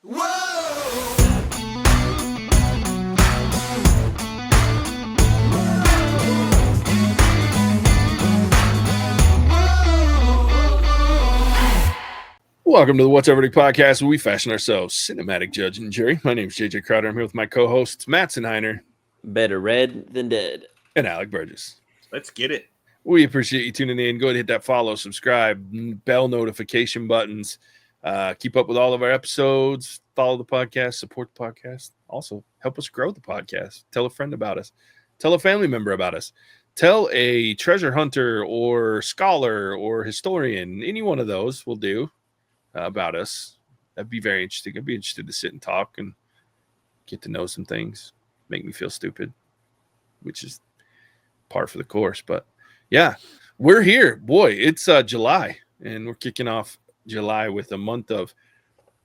Welcome to the What's Everything podcast, where we fashion ourselves cinematic judge and jury. My name is JJ Crowder. I'm here with my co-hosts Mattson Heiner, better red than dead, and Alec Burgess. Let's get it. We appreciate you tuning in. Go ahead and hit that follow, subscribe, bell notification buttons. Keep up with all of our episodes. Follow the podcast, support the podcast. Also, help us grow the podcast. Tell a friend about us. Tell a family member about us. Tell a treasure hunter or scholar or historian. Any one of those will do. About us. That'd be very interesting. I'd be interested to sit and talk and get to know some things, make me feel stupid, which is par for the course. But yeah, we're here. Boy, it's July, and we're kicking off July with a month of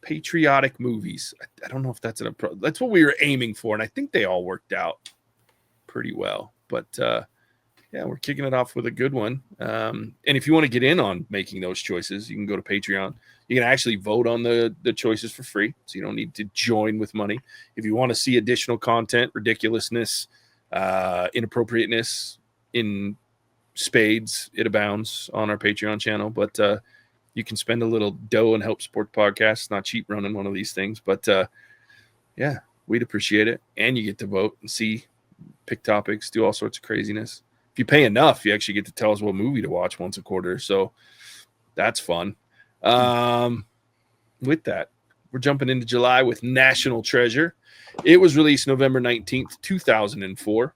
patriotic movies. I don't know if that's that's what we were aiming for, and I think they all worked out pretty well. But yeah, we're kicking it off with a good one. And if you want to get in on making those choices, you can go to Patreon. You can actually vote on the choices for free, so you don't need to join with money. If you want to see additional content, ridiculousness, inappropriateness in spades, it abounds on our Patreon channel. But you can spend a little dough and help support the podcast. It's not cheap running one of these things. But yeah, we'd appreciate it. And you get to vote and see, pick topics, do all sorts of craziness. If you pay enough, you actually get to tell us what movie to watch once a quarter. So that's fun. With that, we're jumping into July with National Treasure. It was released November 19th, 2004.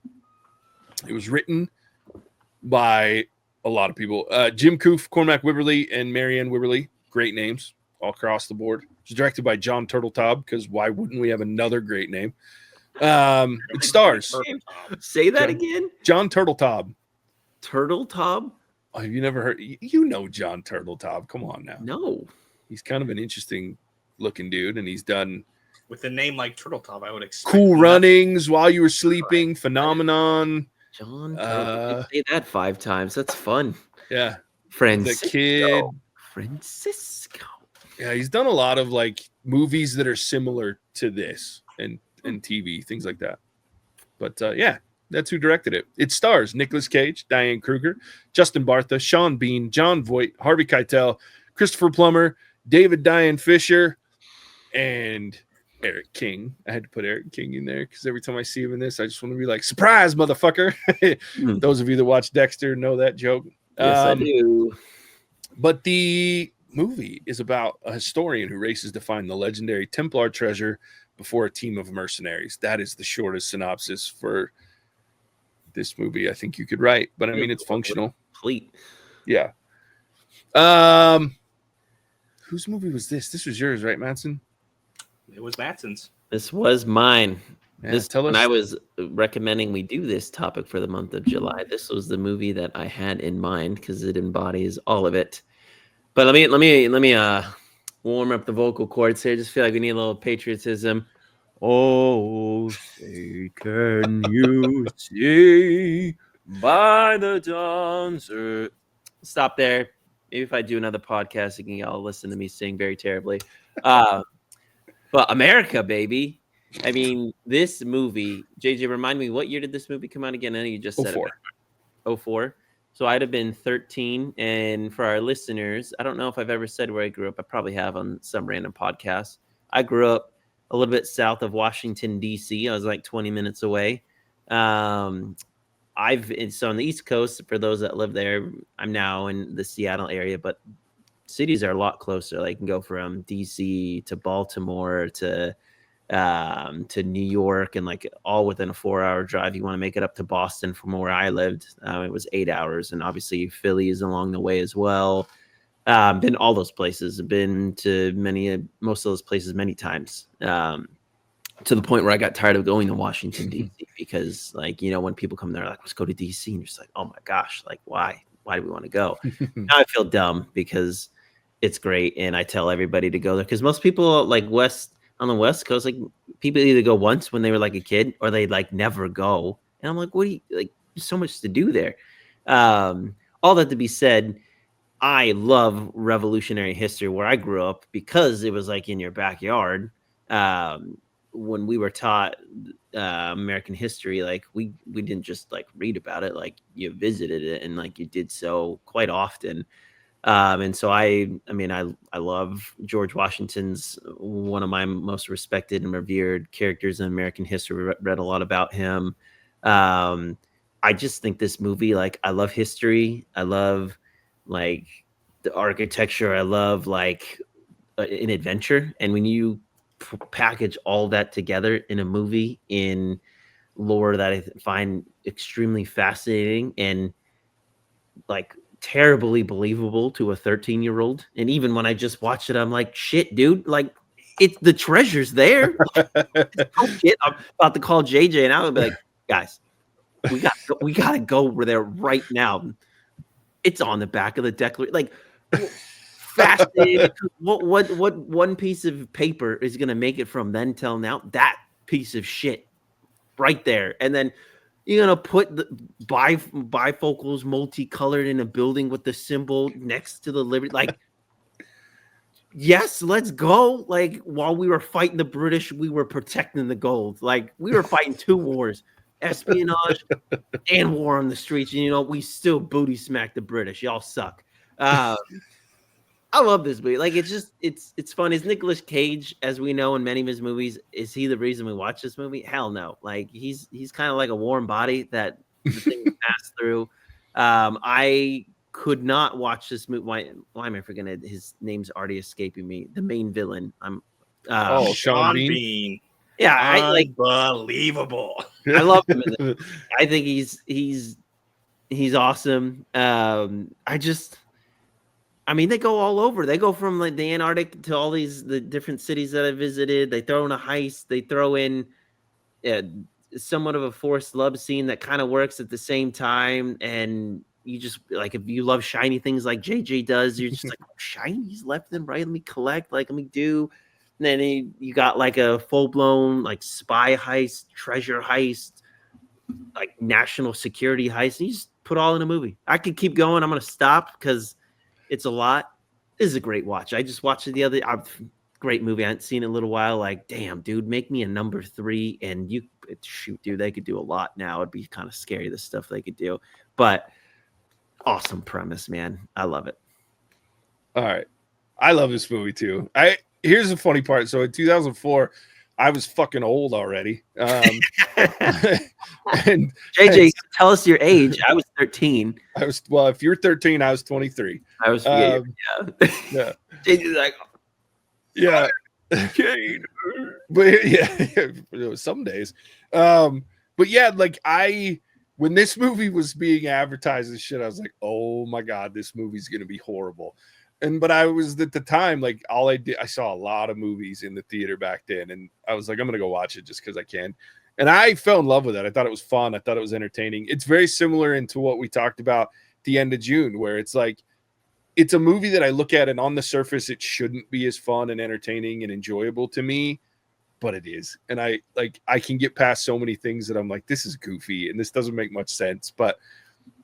It was written by a lot of people. Jim Koof, Cormac Wibberley, and Marianne Wibberley. Great names all across the board. It was directed by John Turteltaub, because why wouldn't we have another great name? It stars. Say that again? John Turteltaub. Turteltaub? Oh, have you never heard? You know John Turteltaub. Come on now. No. He's kind of an interesting looking dude, and he's done with a name like Turteltaub. I would expect Cool Runnings, While You Were Sleeping, Phenomenon. John Turteltaub. Say that 5 times. That's fun. Yeah. Francisco. The Kid. Francisco. Yeah, he's done a lot of like movies that are similar to this and TV, things like that. But yeah. That's who directed it. It stars Nicolas Cage, Diane Kruger, Justin Bartha, Sean Bean, John Voight, Harvey Keitel, Christopher Plummer, David Diane Fisher, and Eric King. I had to put Eric King in there because every time I see him in this, I just want to be like, surprise, motherfucker. Those of you that watch Dexter know that joke. Yes, I do. But the movie is about a historian who races to find the legendary Templar treasure before a team of mercenaries. That is the shortest synopsis for this movie I think you could write, but I mean it's functional. Complete. Yeah. Whose movie was this? This was yours, right, Mattson? It was Mattson's. This was mine. Yeah, tell us. When I was recommending we do this topic for the month of July, this was the movie that I had in mind because it embodies all of it. But let me warm up the vocal cords here. I just feel like we need a little patriotism. Oh, say can you see by the dawn's earth? Stop there. Maybe if I do another podcast, you can all listen to me sing very terribly. But America, baby. I mean, this movie, JJ, remind me, what year did this movie come out again? I know you just said 04. 04. So I'd have been 13. And for our listeners, I don't know if I've ever said where I grew up. I probably have on some random podcast. I grew up a little bit south of Washington, D.C. I was like 20 minutes away. So on the East Coast, for those that live there, I'm now in the Seattle area, but cities are a lot closer. Like, you can go from D.C. to Baltimore to New York, and like all within a 4-hour drive. You want to make it up to Boston from where I lived. It was 8 hours, and obviously Philly is along the way as well. Been all those places. Been to most of those places many times. To the point where I got tired of going to Washington D.C. because, like, you know, when people come there, like, let's go to D.C. and you're just like, oh my gosh, like, why do we want to go? Now I feel dumb because it's great, and I tell everybody to go there because most people like on the West Coast, like, people either go once when they were like a kid or they like never go. And I'm like, what do you like? There's so much to do there. All that to be said, I love revolutionary history where I grew up because it was like in your backyard. when we were taught American history, like we didn't just like read about it, like you visited it, and like you did so quite often. And so I mean, I love George Washington's one of my most respected and revered characters in American history. Read a lot about him. I just think this movie, like, I love history. I love like the architecture. I love like an adventure. And when you package all that together in a movie in lore that I find extremely fascinating and like terribly believable to a 13-year-old. And even when I just watched it, I'm like, shit, dude, like it's the treasure's there. Oh shit, I'm about to call JJ and I would be like, guys, we gotta go over there right now. It's on the back of the declaration. Like fascinated. What one piece of paper is gonna make it from then till now? That piece of shit right there. And then you're gonna put the bifocals multicolored in a building with the symbol next to the liberty. Like, yes, let's go. Like, while we were fighting the British, we were protecting the gold. Like, we were fighting two wars, espionage and war on the streets. And, you know, we still booty smacked the British. Y'all suck. I love this movie. Like, it's fun. Is Nicolas Cage, as we know in many of his movies, is he the reason we watch this movie? Hell no. Like, he's kind of like a warm body that the thing passed through. I could not watch this movie. Why am I forgetting his name's already escaping me? The main villain. Sean Bean. Yeah, I like unbelievable. I love him. I think he's awesome. I mean, they go all over. They go from like the Antarctic to all the different cities that I visited. They throw in a heist. They throw in somewhat of a forced love scene that kind of works at the same time. And you just like, if you love shiny things like JJ does, you're just like, oh, shinies left and right. Let me collect. Like, let me do. And then you got like a full blown like spy heist, treasure heist, like national security heist. And you just put all in a movie. I could keep going. I'm gonna stop because it's a lot. This is a great watch. I just watched it the other. Great movie. I hadn't seen it in a little while. Like, damn, dude, make me a number 3. And shoot, dude, they could do a lot now. It'd be kind of scary, the stuff they could do. But awesome premise, man. I love it. All right, I love this movie too. Here's the funny part. So in 2004, I was fucking old already. And JJ, tell us your age. I was 13. If you're 13, I was 23. I was yeah. JJ's like, yeah. But yeah, some days. But yeah, like when this movie was being advertised and shit, I was like, oh my God, this movie's gonna be horrible. But I was at the time, like I saw a lot of movies in the theater back then, and I was like, I'm gonna go watch it just because I can. And I fell in love with it. I thought it was fun. I thought it was entertaining. It's very similar into what we talked about at the end of June, where it's like, it's a movie that I look at and on the surface, it shouldn't be as fun and entertaining and enjoyable to me, but it is. And I can get past so many things that I'm like, this is goofy and this doesn't make much sense, but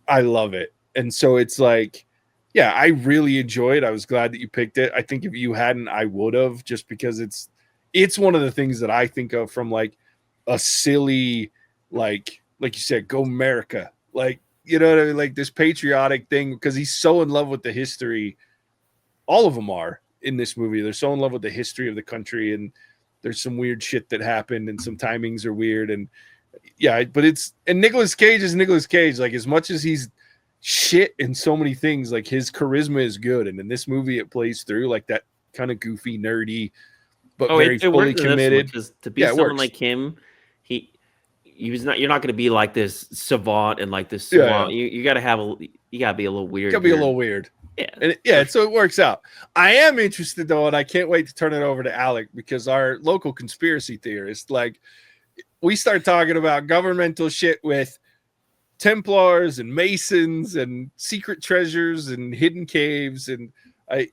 I love it. And so it's like, yeah, I really enjoyed it. I was glad that you picked it. I think if you hadn't, I would have, just because it's one of the things that I think of from like a silly, like you said, go America. Like, you know what I mean? Like this patriotic thing, because he's so in love with the history. All of them are in this movie. They're so in love with the history of the country, and there's some weird shit that happened and some timings are weird. And yeah, but and Nicolas Cage is Nicolas Cage. Like, as much as he's shit in so many things, like his charisma is good. And in this movie, it plays through like that kind of goofy, nerdy, but very fully committed. To be someone like him, you're not going to be like this savant and like this savant. Yeah. You got to be a little weird. Got to be a little weird. Yeah. So it works out. I am interested though, and I can't wait to turn it over to Alec, because our local conspiracy theorist, like, we start talking about governmental shit with Templars and Masons and secret treasures and hidden caves. And I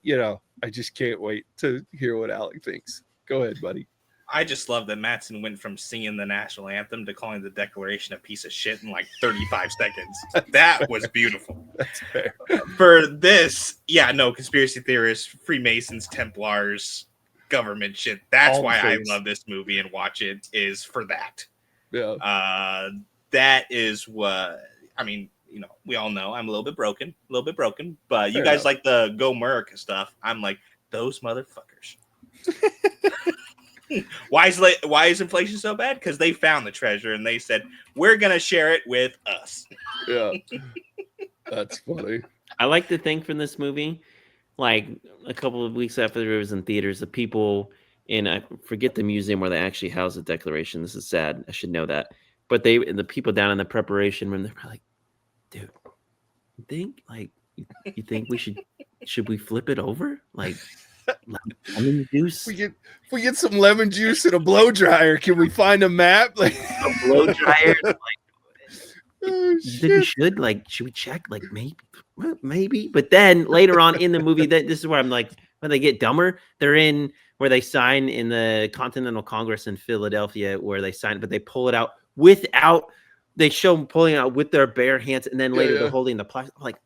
just can't wait to hear what Alec thinks. Go ahead, buddy. I just love that Mattson went from singing the national anthem to calling the Declaration a piece of shit in like 35 seconds. That was beautiful. That's fair. For this, conspiracy theorists, Freemasons, Templars, government shit. That's All the why I things. love this movie and watch it, is for that. Yeah. That is what, I mean, you know, we all know I'm a little bit broken, but you Fair guys enough. like the Go America stuff. I'm like, those motherfuckers. Why is inflation so bad? Because they found the treasure and they said, we're going to share it with us. Yeah. That's funny. I like to think from this movie, like a couple of weeks after it was in theaters, the people in, I forget the museum where they actually house the Declaration. This is sad. I should know that. But the people down in the preparation room, they're like, dude, you think you think should we flip it over? Like lemon juice, If we get some lemon juice and a blow dryer, can we find a map? Like a blow dryer. oh, You think we should? Like, should we check? Like, maybe. But then later on in the movie, this is where I'm like, when they get dumber, they're in where they sign in the Continental Congress in Philadelphia, where they sign, but they pull it out without. They show them pulling it out with their bare hands, and then later they're holding the plastic. I'm like,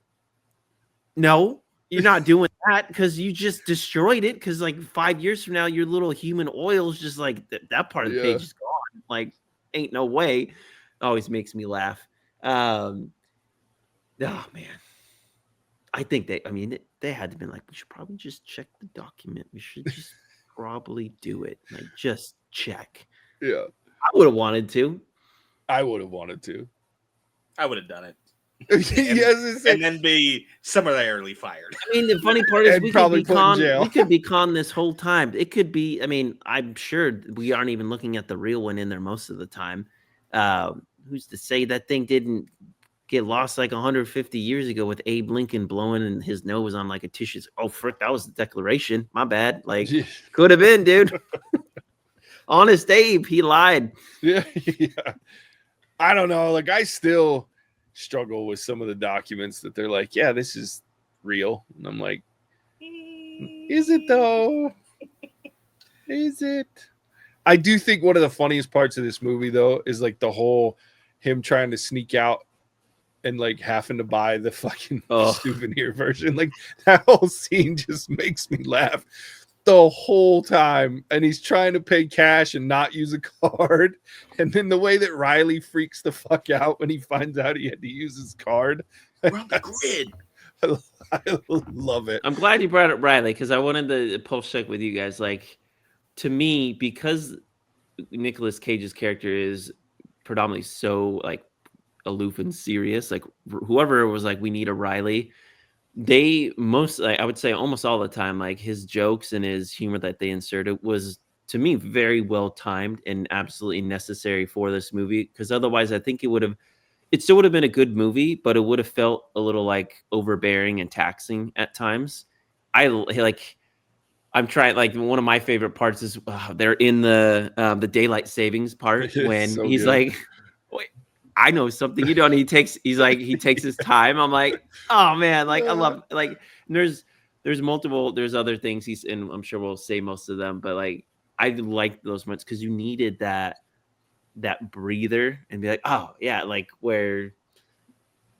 no, you're not doing that because you just destroyed it. Because like 5 years from now, your little human oil is just like that part of the page is gone. Like, ain't no way. Always makes me laugh. Oh man, I think they had to be like, we should probably just check the document. We should just probably do it. Like, just check. Yeah, I would have wanted to. I would have wanted to. I would have done it. And then be summarily fired. I mean, the funny part is we could be con this whole time. It could be. I mean, I'm sure we aren't even looking at the real one in there most of the time. Who's to say that thing didn't get lost like 150 years ago with Abe Lincoln blowing his nose on like a tissue? Oh, frick, that was the Declaration. My bad. Like, could have been, dude. Honest Abe, he lied. Yeah. I don't know. Like, I still struggle with some of the documents that they're like, yeah, this is real. And I'm like, is it though? Is it? I do think one of the funniest parts of this movie, though, is like the whole him trying to sneak out and like having to buy the fucking souvenir version. Like, that whole scene just makes me laugh the whole time. And he's trying to pay cash and not use a card. And then the way that Riley freaks the fuck out when he finds out he had to use his card. We're on the grid. I love it. I'm glad you brought up Riley because I wanted to pulse check with you guys. Like, to me, because Nicolas Cage's character is predominantly so like aloof and serious, like whoever was like, we need a Riley, they most, like, I would say almost all the time, like his jokes and his humor that they inserted was, to me, very well timed and absolutely necessary for this movie. Because otherwise, I think it still would have been a good movie, but it would have felt a little like overbearing and taxing at times. I'm trying, like, one of my favorite parts is they're in the daylight savings part when so he's good. like, wait, I know something you don't. He takes his time. I'm like, oh man, like I love, like, there's other things he's, and I'm sure we'll say most of them, but like I like those moments because you needed that breather and be like, oh yeah, like where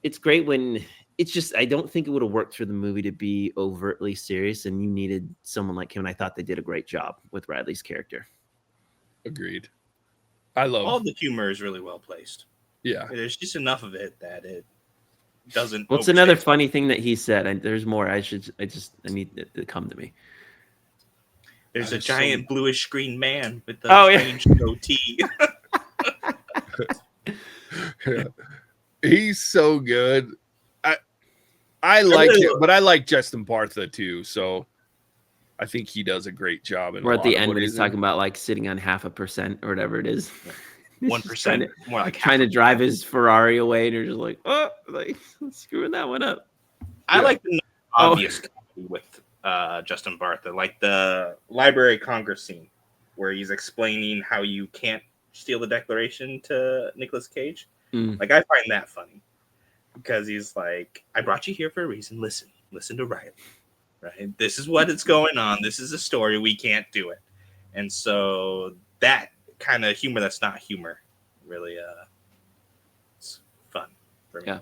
it's great when it's just, I don't think it would have worked for the movie to be overtly serious, and you needed someone like him. And I thought they did a great job with Riley's character. Agreed. I love all the humor is really well placed. Yeah, there's just enough of it that it doesn't. What's another funny thing that he said? There's more. I need it to come to me. There's a giant bluish screen man with the strange goatee. Yeah. He's so good. I like him, but I like Justin Bartha too. So I think he does a great job. We're at the end when he's talking about like sitting on 0.5% or whatever it is. 1%, more like trying to drive his Ferrari away, and you're just like, oh, like screwing that one up. I like the obvious with Justin Bartha, like the Library of Congress scene where he's explaining how you can't steal the Declaration to Nicolas Cage. Like, I find that funny because he's like, I brought you here for a reason. Listen to Riley, right? This is what is going on. This is a story. We can't do it. And so that kind of humor that's not humor really it's fun for me.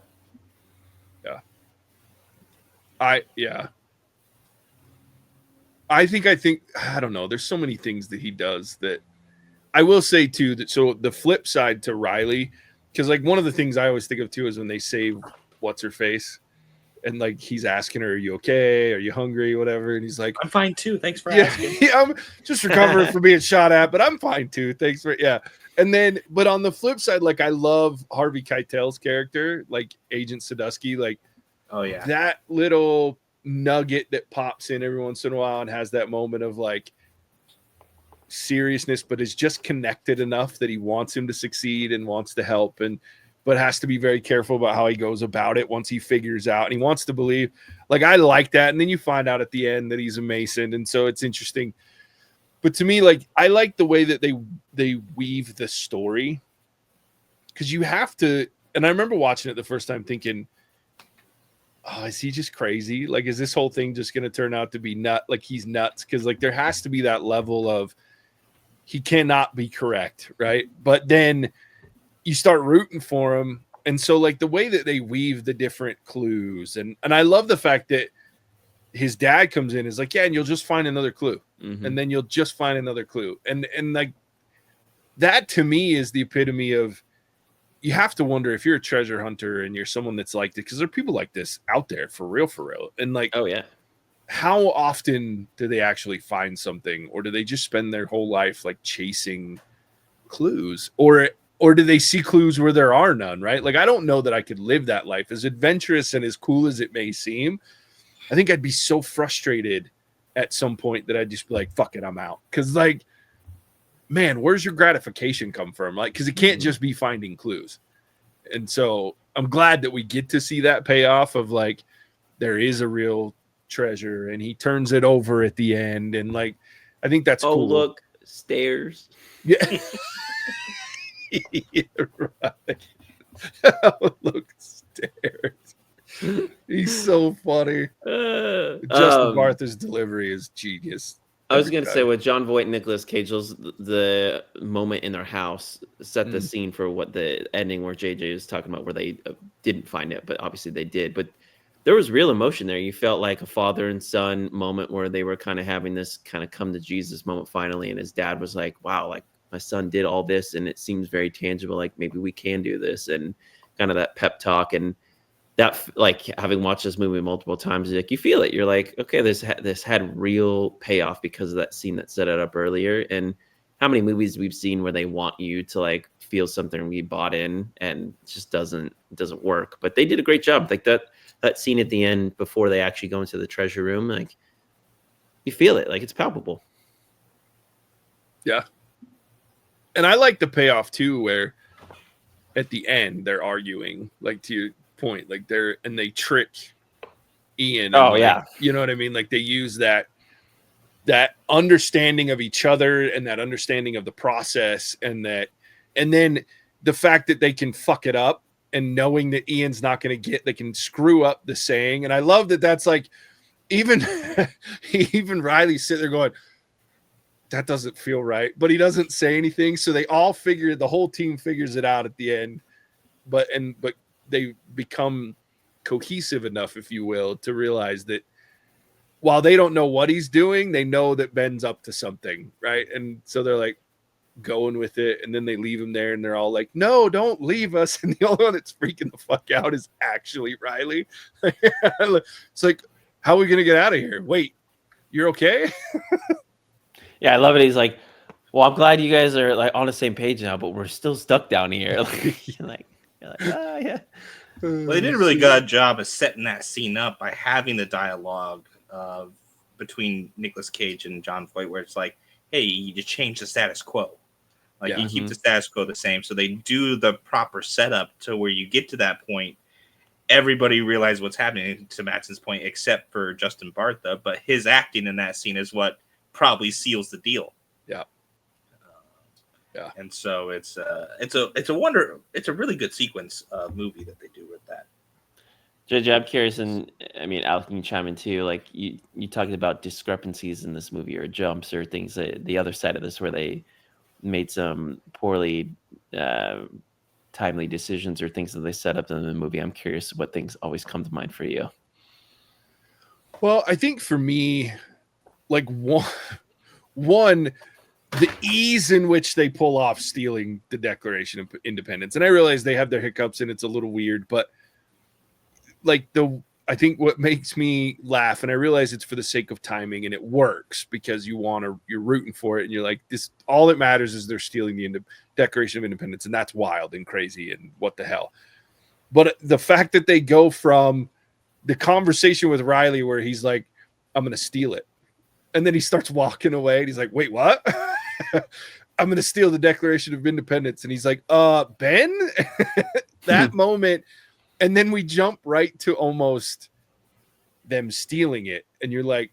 I think I don't know. There's so many things that he does that I will say too. That so the flip side to Riley, because like one of the things I always think of too is when they save what's her face, and like he's asking her, "Are you okay? Are you hungry? Whatever," and he's like, I'm fine too. Thanks for "Yeah, asking. yeah, I'm just recovering from being shot at, but I'm fine too. Thanks for yeah." And then, but on the flip side, like I love Harvey Keitel's character, like Agent Sadusky, like Oh yeah. that little nugget that pops in every once in a while and has that moment of like seriousness, but is just connected enough that he wants him to succeed and wants to help, and but has to be very careful about how he goes about it once he figures out and he wants to believe. Like I like that, and then you find out at the end that he's a Mason, and so it's interesting. But to me, like I like the way that they weave the story, because you have to. And I remember watching it the first time thinking, oh, is he just crazy? Like, is this whole thing just going to turn out to be like he's nuts? Because like there has to be that level of he cannot be correct, right? But then you start rooting for him, and so like the way that they weave the different clues, and I love the fact that his dad comes in is like, yeah, and you'll just find another clue, and then you'll just find another clue, and like that to me is the epitome of. You have to wonder if you're a treasure hunter and you're someone that's like this, because there are people like this out there for real. And like, Oh yeah. how often do they actually find something, or do they just spend their whole life like chasing clues, or do they see clues where there are none, right? Like, I don't know that I could live that life. As adventurous and as cool as it may seem, I think I'd be so frustrated at some point that I'd just be like, fuck it, I'm out. Because like, man, where's your gratification come from? Like, because it can't just be finding clues. And so I'm glad that we get to see that payoff of like, there is a real treasure and he turns it over at the end. And like, I think that's cool. Look, stairs. Yeah. Yeah, right. Oh, look, stairs. He's so funny. Justin Bartha's delivery is genius. I was going to say with John Voight and Nicolas Cage, the moment in their house set the scene for what the ending where JJ was talking about, where they didn't find it, but obviously they did. But there was real emotion there. You felt like a father and son moment where they were kind of having this kind of come to Jesus moment finally. And his dad was like, wow, like my son did all this and it seems very tangible. Like maybe we can do this, and kind of that pep talk. And that, like, having watched this movie multiple times, like you feel it. You're like, okay, this had real payoff because of that scene that set it up earlier. And how many movies we've seen where they want you to like feel something we bought in, and it just doesn't work. But they did a great job. Like that scene at the end before they actually go into the treasure room, like you feel it, like it's palpable. Yeah, and I like the payoff too, where at the end they're arguing, like to your point, like they trick Ian. Oh, like, yeah. You know what I mean? Like they use that understanding of each other and that understanding of the process, and then the fact that they can fuck it up, and knowing that Ian's not going to they can screw up the saying. And I love that that's like, even Riley's sitting there going, that doesn't feel right, but he doesn't say anything. So they all the whole team figures it out at the end, but they become cohesive enough, if you will, to realize that while they don't know what he's doing, they know that Ben's up to something, right? And so they're like going with it, and then they leave him there, and they're all like, no, don't leave us. And the only one that's freaking the fuck out is actually Riley. It's like, how are we going to get out of here? Wait, you're okay? Yeah, I love it. He's like, well, I'm glad you guys are like on the same page now, but we're still stuck down here. You're like, oh, yeah. Well, they did a really good job of setting that scene up by having the dialogue between Nicolas Cage and John Voight, where it's like, hey, you just change the status quo. Like, you keep the status quo the same. So they do the proper setup to where you get to that point. Everybody realizes what's happening, to Mattson's point, except for Justin Bartha. But his acting in that scene is what probably seals the deal. Yeah. Yeah. And so it's a really good sequence movie that they do with that. JJ, I'm curious, and I mean, Alec, you can chime in too. Like you talking about discrepancies in this movie, or jumps, or things the other side of this where they made some poorly timely decisions or things that they set up in the movie. I'm curious what things always come to mind for you. Well, I think for me, like one the ease in which they pull off stealing the Declaration of Independence. And I realize they have their hiccups and it's a little weird, but like I think what makes me laugh, and I realize it's for the sake of timing and it works because you're rooting for it and you're like, this, all that matters is they're stealing the Declaration of Independence. And that's wild and crazy and what the hell. But the fact that they go from the conversation with Riley where he's like, I'm going to steal it. And then he starts walking away and he's like, wait, what? I'm going to steal the Declaration of Independence. And he's like, Ben? That moment. And then we jump right to almost them stealing it. And you're like,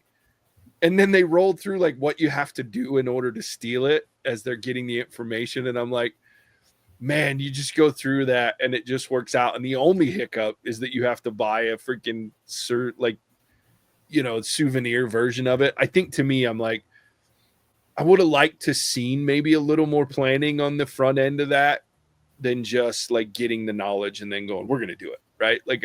and then they rolled through like what you have to do in order to steal it as they're getting the information. And I'm like, man, you just go through that and it just works out. And the only hiccup is that you have to buy a freaking souvenir version of it. I think to me, I'm like, I would have liked to seen maybe a little more planning on the front end of that than just like getting the knowledge and then going, we're going to do it. Right. Like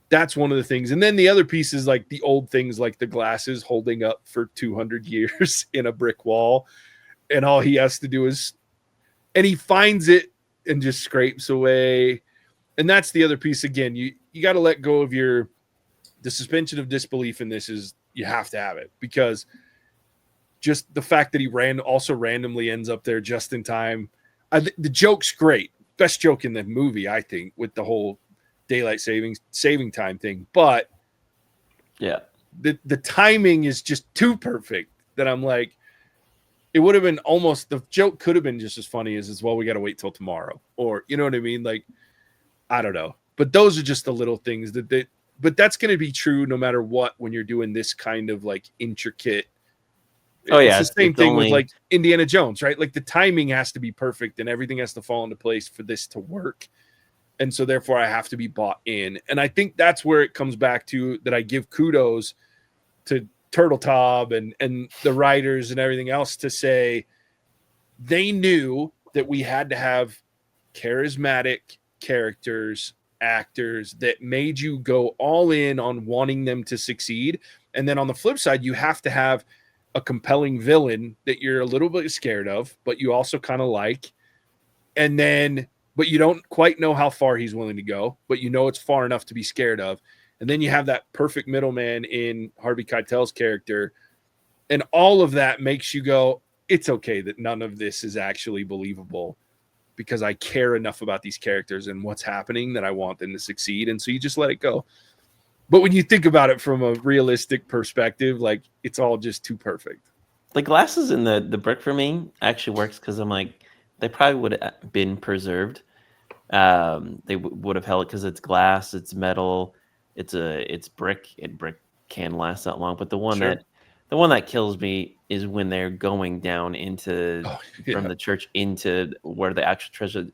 that's one of the things. And then the other piece is like the old things, like the glasses holding up for 200 years in a brick wall. And all he has to do is, and he finds it and just scrapes away. And that's the other piece. Again, you got to let go of the suspension of disbelief in this is you have to have it, because just the fact that he also randomly ends up there just in time. The joke's great. Best joke in the movie, I think, with the whole daylight saving time thing. But yeah, the timing is just too perfect that I'm like, it would have been almost, the joke could have been just as funny as well, we got to wait till tomorrow. Or, you know what I mean? Like, I don't know. But those are just the little things but that's going to be true no matter what when you're doing this kind of like intricate. Oh, yeah. It's the same thing with like Indiana Jones, right? Like the timing has to be perfect and everything has to fall into place for this to work. And so therefore I have to be bought in. And I think that's where it comes back to that I give kudos to Turtletaub and the writers and everything else to say they knew that we had to have charismatic characters, actors that made you go all in on wanting them to succeed. And then on the flip side, you have to have a compelling villain that you're a little bit scared of, but you also kind of like. And then, but you don't quite know how far he's willing to go, but you know it's far enough to be scared of. And then you have that perfect middleman in Harvey Keitel's character. And all of that makes you go, it's okay that none of this is actually believable because I care enough about these characters and what's happening that I want them to succeed. And so you just let it go. But when you think about it from a realistic perspective, like it's all just too perfect. The glasses in the brick for me actually works because I'm like, they probably would have been preserved. They would have held it because it's glass, it's metal, it's brick, and brick can last that long. But the one that kills me is when they're going down into from the church into where the actual treasure.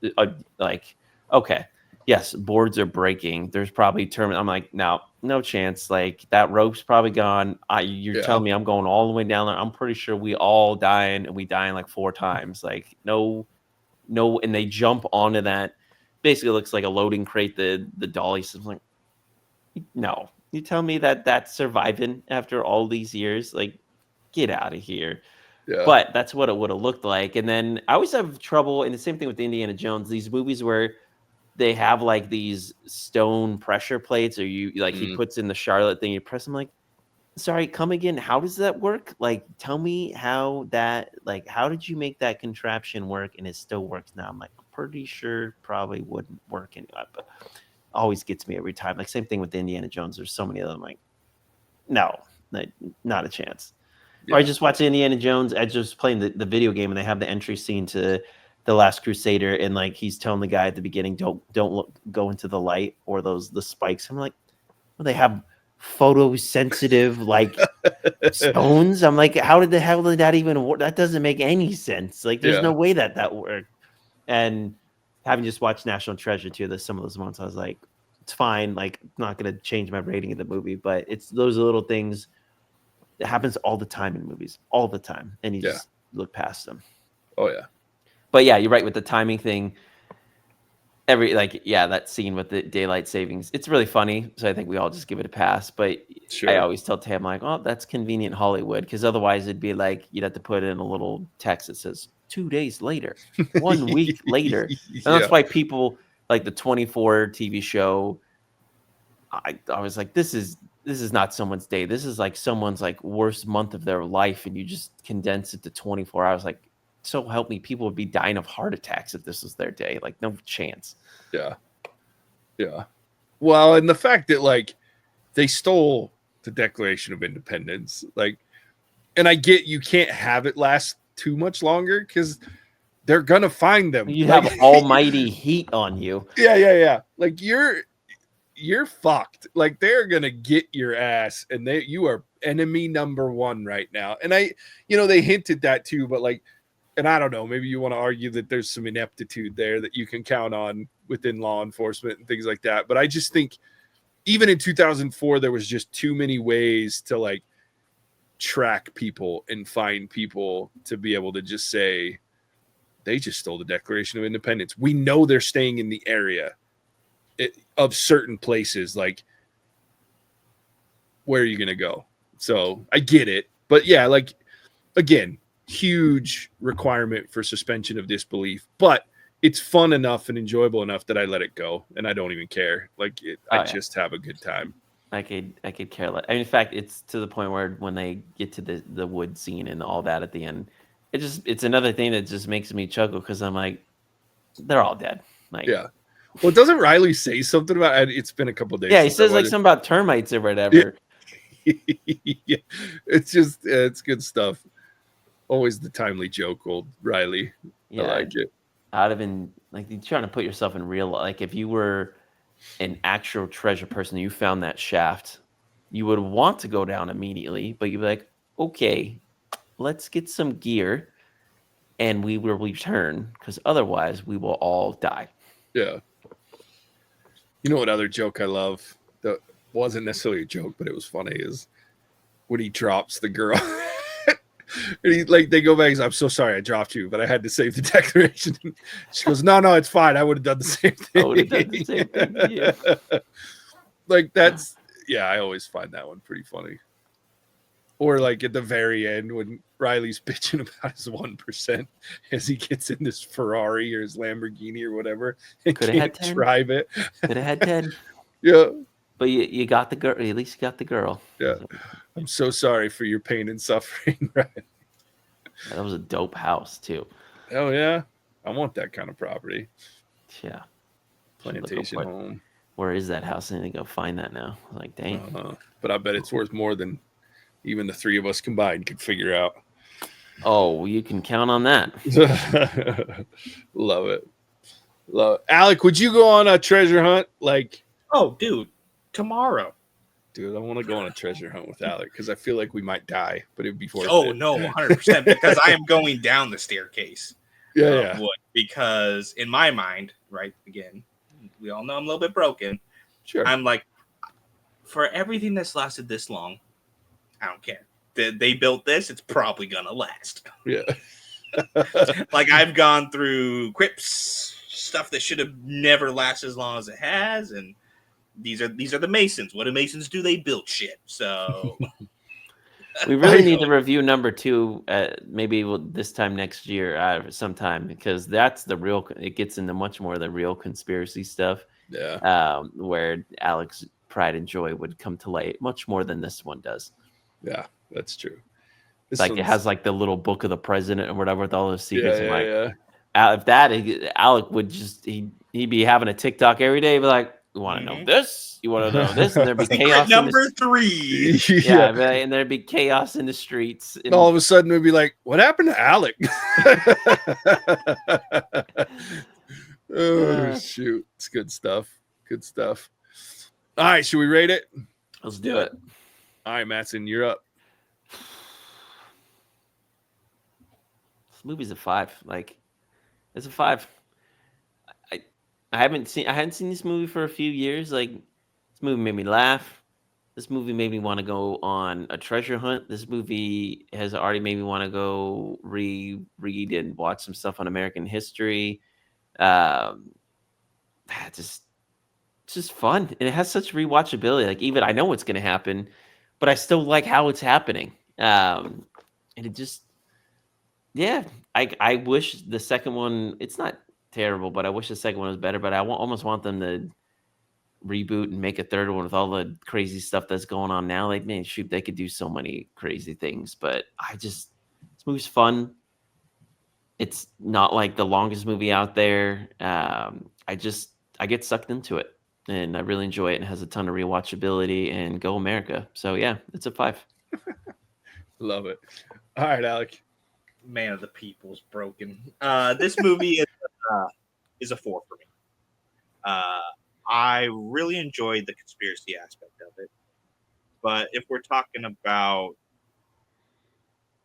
Like, okay, yes, boards are breaking. There's probably I'm like, no chance. Like that rope's probably gone. You're telling me I'm going all the way down there. I'm pretty sure we all dying, and we dying like 4 times. Like no, and they jump onto that. Basically, it looks like a loading crate. The dolly system. Like, no, you tell me that's surviving after all these years. Like, get out of here. Yeah. But that's what it would have looked like. And then I always have trouble, and the same thing with Indiana Jones. These movies where they have like these stone pressure plates, or he puts in the Charlotte thing, you press them. Like, sorry, come again. How does that work? Like, tell me how did you make that contraption work and it still works now? I'm like, pretty sure probably wouldn't work anyway, but always gets me every time. Like, same thing with Indiana Jones. There's so many of them. Like, no, not a chance. Yeah. Or I just watched Indiana Jones. I just playing the video game, and they have the entry scene to The Last Crusader, and like he's telling the guy at the beginning, don't go into the light or the spikes. I'm like, well, they have photosensitive like stones. I'm like, how did the hell did that even work? That doesn't make any sense. Like, there's no way that worked. And having just watched National Treasure too, there's some of those moments I was like, it's fine. Like, it's not going to change my rating of the movie, but it's those little things that happens all the time in movies, all the time, and you just look past them. Oh yeah. But yeah, you're right with the timing thing. that scene with the daylight savings, it's really funny. So I think we all just give it a pass. But I always tell Tam, like, oh, that's convenient Hollywood, because otherwise it'd be like you'd have to put in a little text that says 2 days later, 1 week later. And that's why people like the 24 TV show. I was like, this is not someone's day. This is like someone's like worst month of their life, and you just condense it to 24 hours. Like, so help me, people would be dying of heart attacks if this was their day. Like, no chance. Yeah. Well, and the fact that like they stole the Declaration of Independence, like, and I get you can't have it last too much longer because they're gonna find them. You have almighty heat on you. Yeah. Like you're fucked. Like they're gonna get your ass, and you are enemy number one right now. And they hinted that too, but like, and I don't know, maybe you want to argue that there's some ineptitude there that you can count on within law enforcement and things like that. But I just think even in 2004, there was just too many ways to like track people and find people to be able to just say they just stole the Declaration of Independence. We know they're staying in the area of certain places. Like, where are you going to go? So I get it. But yeah, like, again, huge requirement for suspension of disbelief. But it's fun enough and enjoyable enough that I let it go, and I don't even care. Like, I just have a good time. I could care less. I mean, in fact, it's to the point where when they get to the wood scene and all that at the end, it's another thing that just makes me chuckle, because I'm like, they're all dead. Like, yeah. Well, doesn't Riley say something about it? It's been a couple of days. Yeah, he says like something about termites or whatever. Yeah. It's just it's good stuff. Always the timely joke, old Riley. Yeah, I like it. I'd have been like, you're trying to put yourself in real, like if you were an actual treasure person, you found that shaft, you would want to go down immediately, but you'd be like, okay, let's get some gear and we will return, because otherwise we will all die. Yeah. You know what other joke I love that wasn't necessarily a joke, but it was funny, is when he drops the girl. And they go back, he's like, I'm so sorry I dropped you, but I had to save the Declaration. She goes, no, it's fine. I would have done the same thing. I would have done the same thing. Yeah. Like, that's, yeah, I always find that one pretty funny. Or like at the very end when Riley's bitching about his 1% as he gets in this Ferrari or his Lamborghini or whatever and could have had 10. Drive it. Could have had 10. Yeah. But you got the girl. At least you got the girl. Yeah. So. I'm so sorry for your pain and suffering, right? That was a dope house too. Oh yeah, I want that kind of property. Yeah. Plantation home. Where is that house? I need to go find that now. Like, dang. But I bet it's worth more than even the three of us combined could figure out. Oh, you can count on that. Love it. Alec, would you go on a treasure hunt? Like, oh, dude, tomorrow. Dude, I want to go on a treasure hunt with Alec because I feel like we might die, but it would be worth it. Oh, no, 100%, because I am going down the staircase. Yeah. Because in my mind, right, again, we all know I'm a little bit broken. Sure. I'm like, for everything that's lasted this long, I don't care. They built this, it's probably going to last. Yeah. Like, I've gone through crypts, stuff that should have never lasted as long as it has, and these are the Masons. What do Masons do? They build shit. So we really need to review number 2 maybe this time next year sometime, because that's the real, it gets into much more of the real conspiracy stuff. Yeah. Where Alec's pride and joy would come to light much more than this one does. Yeah, that's true. It has like the little book of the president or whatever with all those secrets. Yeah. If that, Alec would just he'd be having a TikTok every day, be like, you want to know this? You want to know this? And there'd be chaos. Number 3. Yeah, and there'd be chaos in the streets. And all of a sudden, we'd be like, "What happened to Alec?" Oh shoot! It's good stuff. Good stuff. All right, should we rate it? Let's do it. All right, Mattson, you're up. This movie's a 5. Like, it's a 5. I hadn't seen this movie for a few years. Like, this movie made me laugh. This movie made me want to go on a treasure hunt. This movie has already made me want to go read and watch some stuff on American history. it's just fun, and it has such rewatchability. Like, even I know what's going to happen, but I still like how it's happening. And it just, yeah, I wish the second one, it's not terrible, but I wish the second one was better. But I almost want them to reboot and make a third one with all the crazy stuff that's going on now. Like, man, shoot, they could do so many crazy things. But this movie's fun. It's not like the longest movie out there. I get sucked into it, and I really enjoy it, and it has a ton of rewatchability, and go America. So yeah, it's a 5. Love it. All right, Alec. Man of the People's broken. This movie is a 4 for me. I really enjoyed the conspiracy aspect of it, but if we're talking about,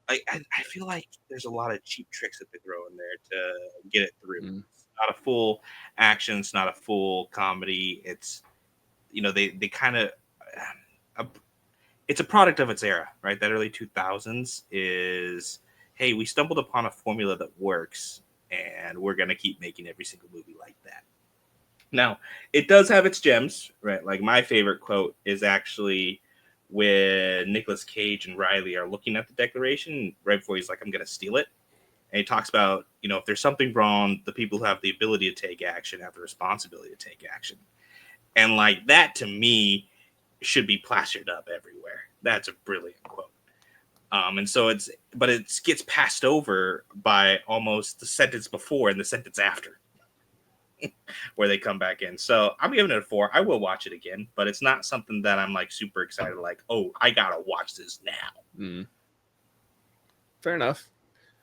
I feel like there's a lot of cheap tricks that they throw in there to get it through. It's not a full action. It's not a full comedy. It's, they kind of, it's a product of its era, right? That early 2000s is, hey, we stumbled upon a formula that works, and we're going to keep making every single movie like that. Now, it does have its gems, right? Like, my favorite quote is actually when Nicolas Cage and Riley are looking at the Declaration right before he's like, I'm going to steal it. And he talks about, if there's something wrong, the people who have the ability to take action have the responsibility to take action. And like, that to me should be plastered up everywhere. That's a brilliant quote. And so it gets passed over by almost the sentence before and the sentence after where they come back in. So I'm giving it a 4. I will watch it again, but it's not something that I'm like super excited, like, oh, I gotta watch this now. Fair enough.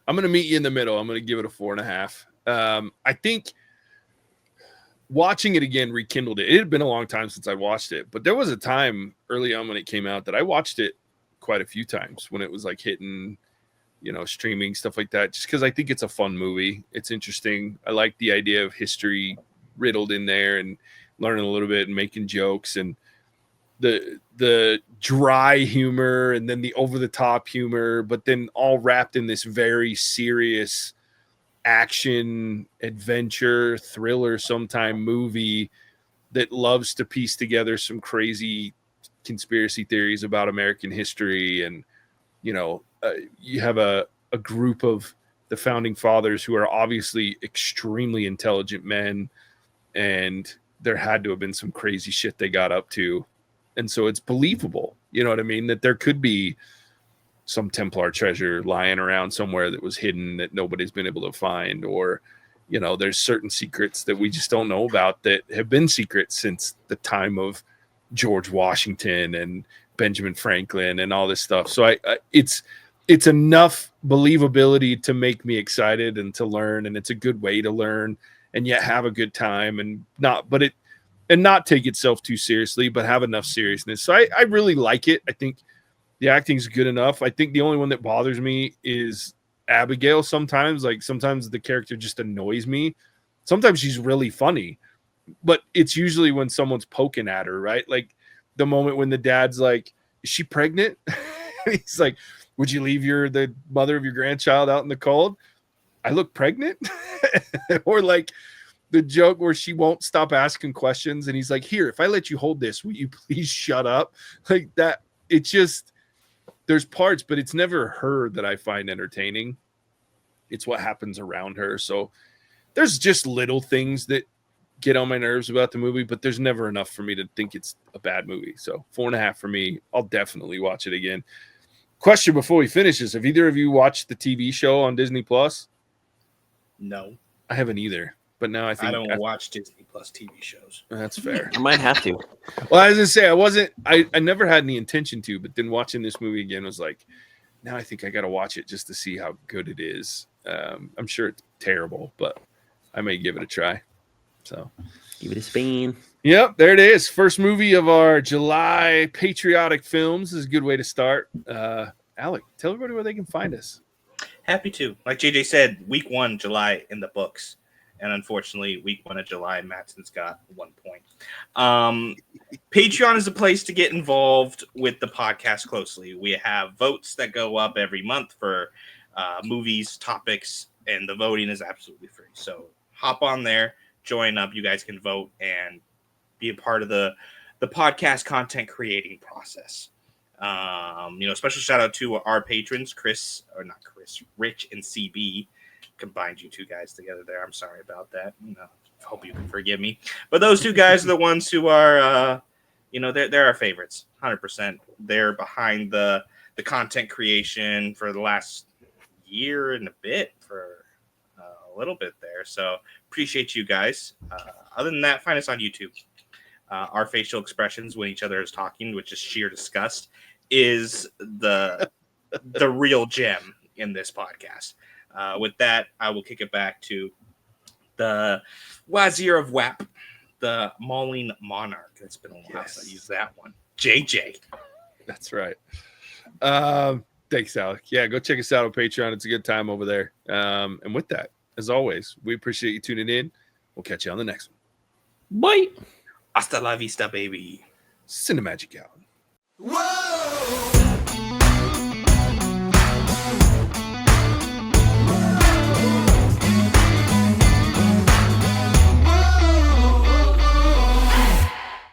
I'm gonna meet you in the middle. I'm gonna give it a 4.5. I think watching it again rekindled it. It had been a long time since I watched it, but there was a time early on when it came out that I watched it quite a few times when it was like hitting, streaming, stuff like that, just because I think it's a fun movie. It's interesting. I like the idea of history riddled in there and learning a little bit and making jokes, and the dry humor and then the over-the-top humor, but then all wrapped in this very serious action, adventure, thriller, sometime movie that loves to piece together some crazy conspiracy theories about American history. And you have a group of the founding fathers who are obviously extremely intelligent men, and there had to have been some crazy shit they got up to. And so it's believable, you know what I mean, that there could be some Templar treasure lying around somewhere that was hidden that nobody's been able to find, or there's certain secrets that we just don't know about that have been secrets since the time of George Washington and Benjamin Franklin and all this stuff. So it's enough believability to make me excited and to learn, and it's a good way to learn and yet have a good time and not take itself too seriously, but have enough seriousness. So I really like it. I think the acting's good enough. I think the only one that bothers me is Abigail sometimes. Like, sometimes the character just annoys me. Sometimes she's really funny, but it's usually when someone's poking at her, right? Like the moment when the dad's like, is she pregnant? He's like, would you leave the mother of your grandchild out in the cold? I look pregnant. Or like the joke where she won't stop asking questions, and he's like, here, if I let you hold this, will you please shut up? Like that. It's just, there's parts, but it's never her that I find entertaining. It's what happens around her. So there's just little things that get on my nerves about the movie, but there's never enough for me to think it's a bad movie. So 4.5 for me. I'll definitely watch it again. Question before we finish this: have either of you watched the TV show on Disney Plus? No, I haven't either. But now I don't watch Disney Plus TV shows. That's fair. I might have to. Well, I was gonna say I never had any intention to, but then watching this movie again was like, now I think I got to watch it just to see how good it is. I'm sure it's terrible, but I may give it a try. So Give it a spin. Yep, there it is. First movie of our July patriotic films. This is a good way to start. Alec, tell everybody where they can find us. Happy to. Like JJ said, week 1, July in the books. And unfortunately, week 1 of July, Mattson's got 1 point. Patreon is a place to get involved with the podcast closely. We have votes that go up every month for movies, topics, and the voting is absolutely free. So hop on there, join up. You guys can vote and be a part of the podcast content creating process. Special shout out to our patrons, Rich and CB. Combined you two guys together there. I'm sorry about that. Hope you can forgive me. But those two guys are the ones who are, they're our favorites, 100%. They're behind the content creation for the last year and a bit, for a little bit there. So appreciate you guys. Other than that, find us on YouTube. Our facial expressions when each other is talking, which is sheer disgust, is the real gem in this podcast. With that, I will kick it back to the Wazir of WAP, the Mauling Monarch. It's been a while since I used that one. JJ. That's right. Thanks, Alec. Yeah, go check us out on Patreon. It's a good time over there. And with that, as always, we appreciate you tuning in. We'll catch you on the next one. Bye. Hasta la vista, baby. Cinemagic out. Whoa!